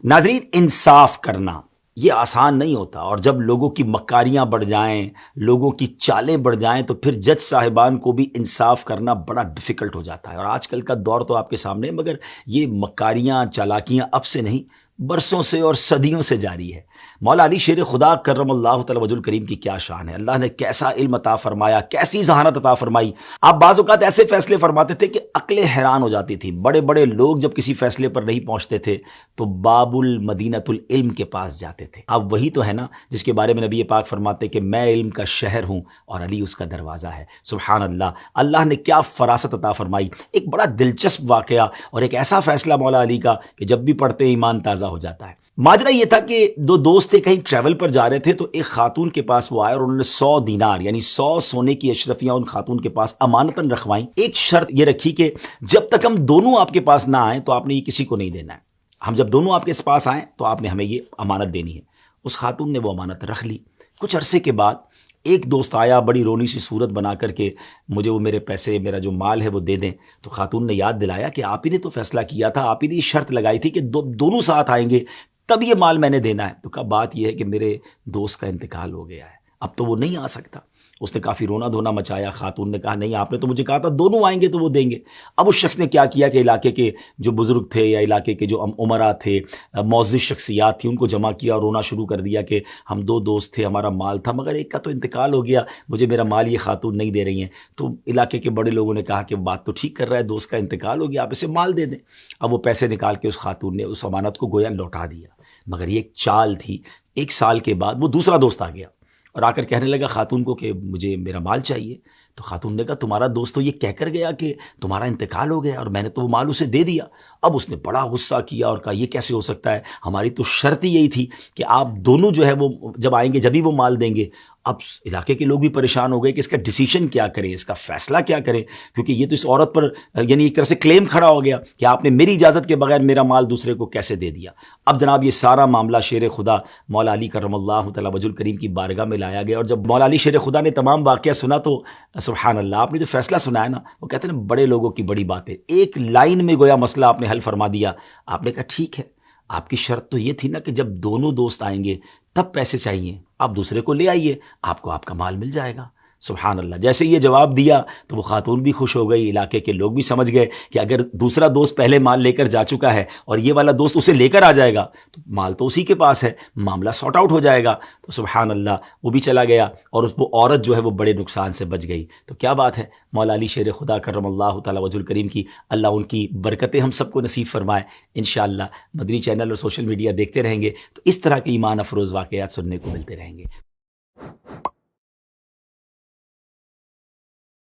ناظرین، انصاف کرنا یہ آسان نہیں ہوتا، اور جب لوگوں کی مکاریاں بڑھ جائیں، لوگوں کی چالیں بڑھ جائیں، تو پھر جج صاحبان کو بھی انصاف کرنا بڑا ڈیفیکلٹ ہو جاتا ہے۔ اور آج کل کا دور تو آپ کے سامنے ہے، مگر یہ مکاریاں چالاکیاں اب سے نہیں، برسوں سے اور صدیوں سے جاری ہے۔ مولا علی شیر خدا کرم اللہ تعالی وجہ الکریم کی کیا شان ہے، اللہ نے کیسا علم عطا فرمایا، کیسی ذہانت عطا فرمائی۔ آپ بعض اوقات ایسے فیصلے فرماتے تھے کہ عقلیں حیران ہو جاتی تھی۔ بڑے بڑے لوگ جب کسی فیصلے پر نہیں پہنچتے تھے تو باب المدینۃ العلم کے پاس جاتے تھے۔ اب وہی تو ہے نا جس کے بارے میں نبی پاک فرماتے کہ میں علم کا شہر ہوں اور علی اس کا دروازہ ہے۔ سبحان اللہ، اللہ نے کیا فراست عطا فرمائی۔ ایک بڑا دلچسپ واقعہ اور ایک ایسا فیصلہ مولا علی کا کہ جب بھی پڑھتے ایمان تازہ ہو جاتا ہے۔ ماجرا یہ تھا کہ دو دوست تھے، کہیں ٹریول پر جا رہے تھے، تو ایک خاتون کے پاس وہ آئے اور انہوں نے 100 دینار یعنی 100 سونے کی اشرفیاں ان خاتون کے پاس امانتاً رکھوائیں۔ ایک شرط یہ رکھی کہ جب تک ہم دونوں آپ کے پاس نہ آئیں تو آپ نے یہ کسی کو نہیں دینا ہے، ہم جب دونوں آپ کے پاس آئیں تو آپ نے ہمیں یہ امانت دینی ہے۔ اس خاتون نے وہ امانت رکھ لی۔ کچھ عرصے کے بعد ایک دوست آیا بڑی رونی سی صورت بنا کر کے، مجھے وہ میرے پیسے، میرا جو مال ہے وہ دے دیں۔ تو خاتون نے یاد دلایا کہ آپ ہی نے تو فیصلہ کیا تھا، آپ ہی نے یہ شرط لگائی تھی کہ دونوں ساتھ آئیں گے تب یہ مال میں نے دینا ہے۔ تو کہا بات یہ ہے کہ میرے دوست کا انتقال ہو گیا ہے، اب تو وہ نہیں آ سکتا۔ اس نے کافی رونا دھونا مچایا۔ خاتون نے کہا نہیں، آپ نے تو مجھے کہا تھا دونوں آئیں گے تو وہ دیں گے۔ اب اس شخص نے کیا کیا کہ علاقے کے جو بزرگ تھے یا علاقے کے جو امراء تھے، معزز شخصیات تھیں، ان کو جمع کیا اور رونا شروع کر دیا کہ ہم دو دوست تھے، ہمارا مال تھا، مگر ایک کا تو انتقال ہو گیا، مجھے میرا مال یہ خاتون نہیں دے رہی ہیں۔ تو علاقے کے بڑے لوگوں نے کہا کہ بات تو ٹھیک کر رہا ہے، دوست کا انتقال ہو گیا، آپ اسے مال دے دیں۔ اب وہ پیسے نکال کے اس خاتون نے اس امانت کو گویا لوٹا دیا، مگر یہ ایک چال تھی۔ 1 سال کے بعد وہ دوسرا دوست آ گیا اور آ کر کہنے لگا خاتون کو کہ مجھے میرا مال چاہیے۔ تو خاتون نے کہا تمہارا دوست تو یہ کہہ کر گیا کہ تمہارا انتقال ہو گیا اور میں نے تو وہ مال اسے دے دیا۔ اب اس نے بڑا غصہ کیا اور کہا یہ کیسے ہو سکتا ہے، ہماری تو شرط ہی یہی تھی کہ آپ دونوں جو ہے وہ جب آئیں گے جبھی وہ مال دیں گے۔ اب علاقے کے لوگ بھی پریشان ہو گئے کہ اس کا ڈیسیشن کیا کریں، اس کا فیصلہ کیا کریں، کیونکہ یہ تو اس عورت پر یعنی ایک طرح سے کلیم کھڑا ہو گیا کہ آپ نے میری اجازت کے بغیر میرا مال دوسرے کو کیسے دے دیا۔ اب جناب یہ سارا معاملہ شیر خدا مولا علی کرم اللہ تعالی وجہ الکریم کی بارگاہ میں لایا گیا، اور جب مولا علی شیر خدا نے تمام واقعہ سنا تو سبحان اللہ، آپ نے جو فیصلہ سنا ہے نا، وہ کہتے ہیں نا بڑے لوگوں کی بڑی باتیں، ایک لائن میں گویا مسئلہ آپ نے حل فرما دیا۔ آپ نے کہا ٹھیک ہے، آپ کی شرط تو یہ تھی نا کہ جب دونوں دوست آئیں گے تب پیسے چاہیے، آپ دوسرے کو لے آئیے، آپ کو آپ کا مال مل جائے گا۔ سبحان اللہ، جیسے یہ جواب دیا تو وہ خاتون بھی خوش ہو گئی، علاقے کے لوگ بھی سمجھ گئے کہ اگر دوسرا دوست پہلے مال لے کر جا چکا ہے اور یہ والا دوست اسے لے کر آ جائے گا تو مال تو اسی کے پاس ہے، معاملہ سارٹ آؤٹ ہو جائے گا۔ تو سبحان اللہ، وہ بھی چلا گیا اور وہ عورت جو ہے وہ بڑے نقصان سے بچ گئی۔ تو کیا بات ہے، مولا علی شیر خدا کرم اللہ تعالی وجہ الکریم کی اللہ ان کی برکتیں ہم سب کو نصیب فرمائے۔ انشاءاللہ مدنی چینل اور سوشل میڈیا دیکھتے رہیں گے تو اس طرح کے ایمان افروز واقعات سننے کو ملتے رہیں گے۔